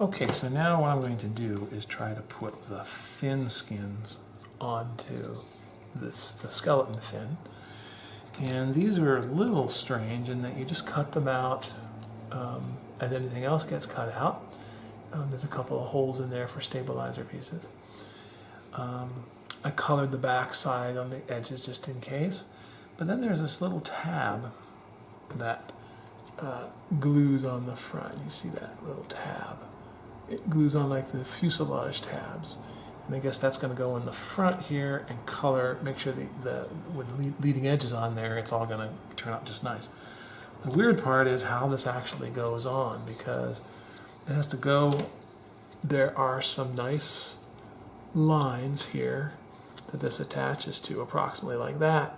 Okay, so now what I'm going to do is try to put the fin skins onto the skeleton fin. And these are a little strange in that you just cut them out and anything else gets cut out. There's a couple of holes in there for stabilizer pieces. I colored the back side on the edges just in case. But then there's this little tab that glues on the front. You see that little tab? It glues on like the fuselage tabs. And I guess that's going to go in the front here and color, make sure with leading edges on there, it's all going to turn out just nice. The weird part is how this actually goes on, because it has to go, there are some nice lines here that this attaches to, approximately like that.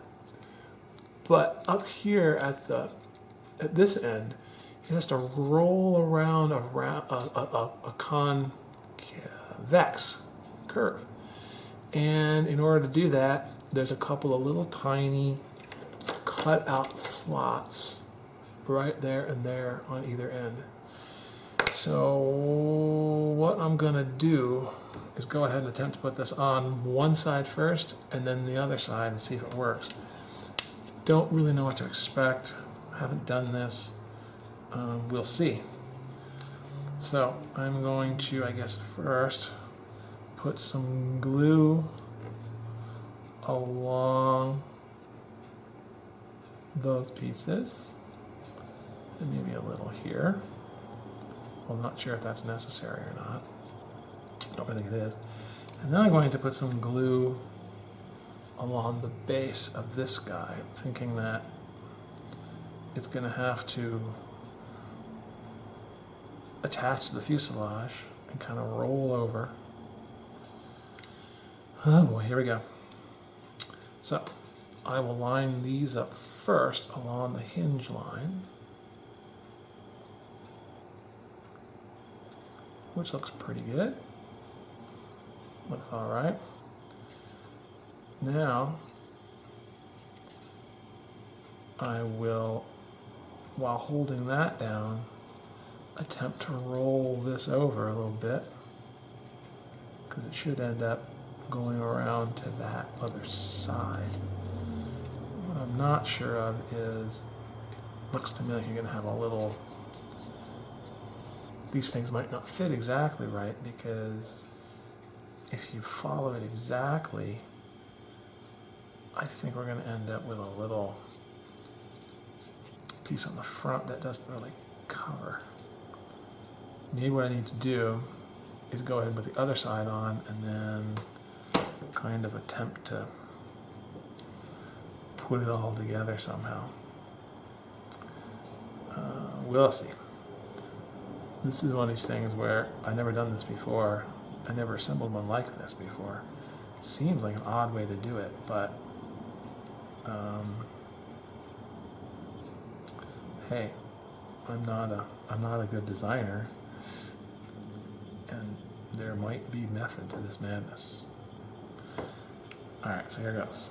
But up here at this end, it has to roll around a convex curve. And in order to do that, there's a couple of little tiny cut out slots right there and there on either end. So what I'm gonna do is go ahead and attempt to put this on one side first and then the other side and see if it works. Don't really know what to expect. Haven't done this. We'll see. So I'm going to, I guess, first put some glue along those pieces, and maybe a little here. Well, not sure if that's necessary or not. I don't really think it is. And then I'm going to put some glue along the base of this guy, thinking that it's going to have to attach to the fuselage and kind of roll over. Oh boy, here we go. So I will line these up first along the hinge line, which looks pretty good. Looks all right. Now I will, while holding that down, attempt to roll this over a little bit, because it should end up going around to that other side. What I'm not sure of is, it looks to me like you're going to have a little, these things might not fit exactly right, because if you follow it exactly, I think we're going to end up with a little piece on the front that doesn't really cover. Maybe what I need to do is go ahead and put the other side on and then kind of attempt to put it all together somehow. We'll see. This is one of these things where I've never done this before. I never assembled one like this before. Seems like an odd way to do it, but hey, I'm not a good designer, and there might be method to this madness. All right, so here goes.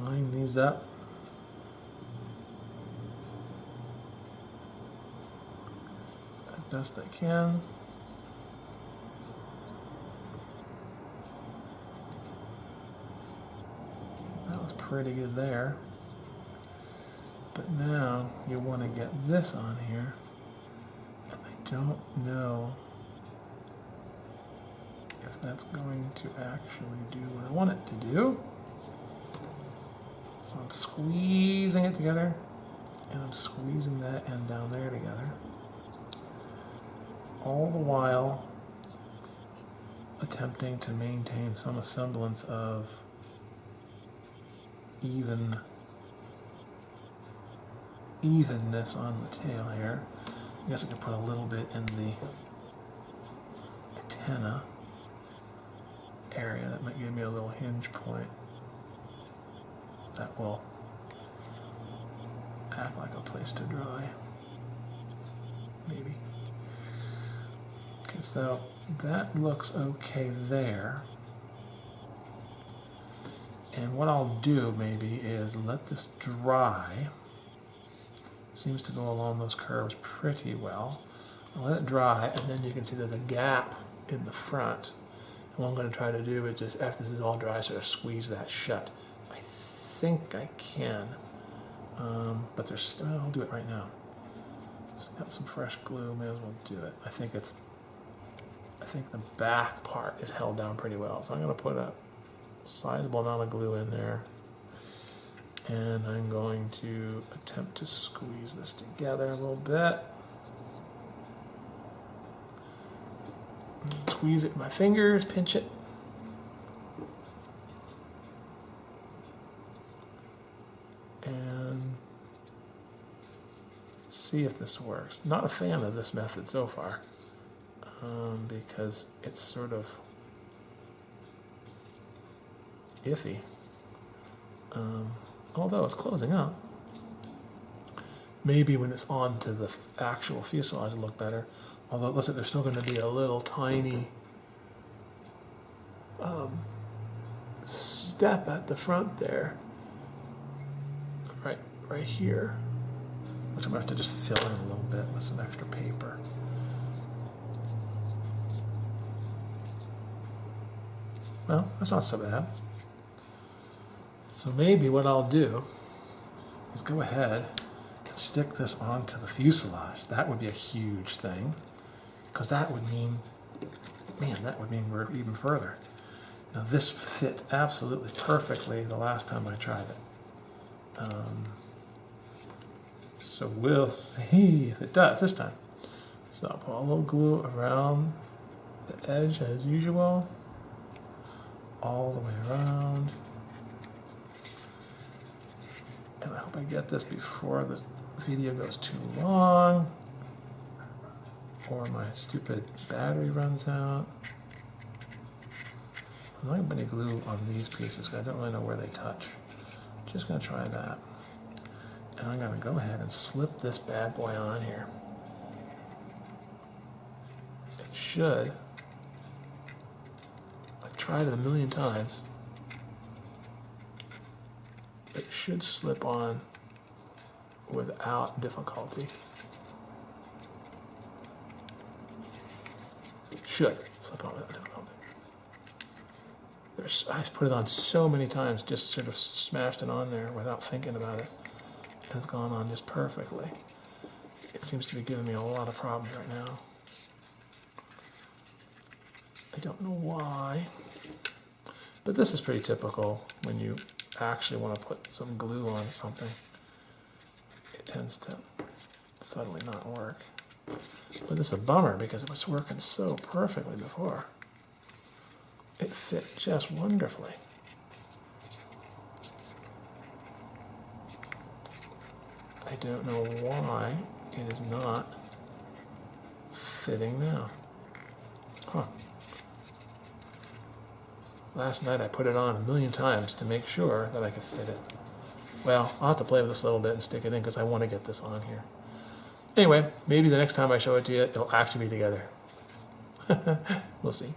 Line these up. As best I can. That was pretty good there. But now you want to get this on here, and I don't know if that's going to actually do what I want it to do. So I'm squeezing it together, and I'm squeezing that end down there together, all the while attempting to maintain some semblance of evenness on the tail here. I guess I could put a little bit in the antenna area. That might give me a little hinge point that will act like a place to dry. Maybe. Okay, so that looks okay there. And what I'll do maybe is let this dry Seems to go along those curves pretty well. I'll let it dry, and then you can see there's a gap in the front. And what I'm going to try to do is just, after this is all dry, sort of squeeze that shut. I think I can, but there's still, I'll do it right now. Just got some fresh glue, may as well do it. I think the back part is held down pretty well. So I'm going to put a sizable amount of glue in there. And I'm going to attempt to squeeze this together a little bit. Squeeze it with my fingers, pinch it. And see if this works. Not a fan of this method so far, because it's sort of iffy. Although it's closing up. Maybe when it's on to the actual fuselage it'll look better. Although it looks like there's still going to be a little tiny step at the front there. Right here. Which I'm going to have to just fill in a little bit with some extra paper. Well, that's not so bad. So maybe what I'll do is go ahead and stick this onto the fuselage. That would be a huge thing, because that would mean, man, that would mean we're even further. Now this fit absolutely perfectly the last time I tried it. So we'll see if it does this time. So I'll put a little glue around the edge as usual, all the way around. And I hope I get this before this video goes too long, or my stupid battery runs out. I'm not going to put any glue on these pieces because I don't really know where they touch. Just going to try that. And I'm going to go ahead and slip this bad boy on here. It should. I've tried it a million times. It should slip on without difficulty. Should slip on without difficulty. I put it on so many times, just sort of smashed it on there without thinking about it. And it's gone on just perfectly. It seems to be giving me a lot of problems right now. I don't know why, but this is pretty typical when you actually want to put some glue on something. It tends to suddenly not work. But this is a bummer because it was working so perfectly before. It fit just wonderfully. I don't know why it is not fitting now. Huh. Last night I put it on a million times to make sure that I could fit it. Well, I'll have to play with this a little bit and stick it in because I want to get this on here. Anyway, maybe the next time I show it to you, it'll actually be together. We'll see.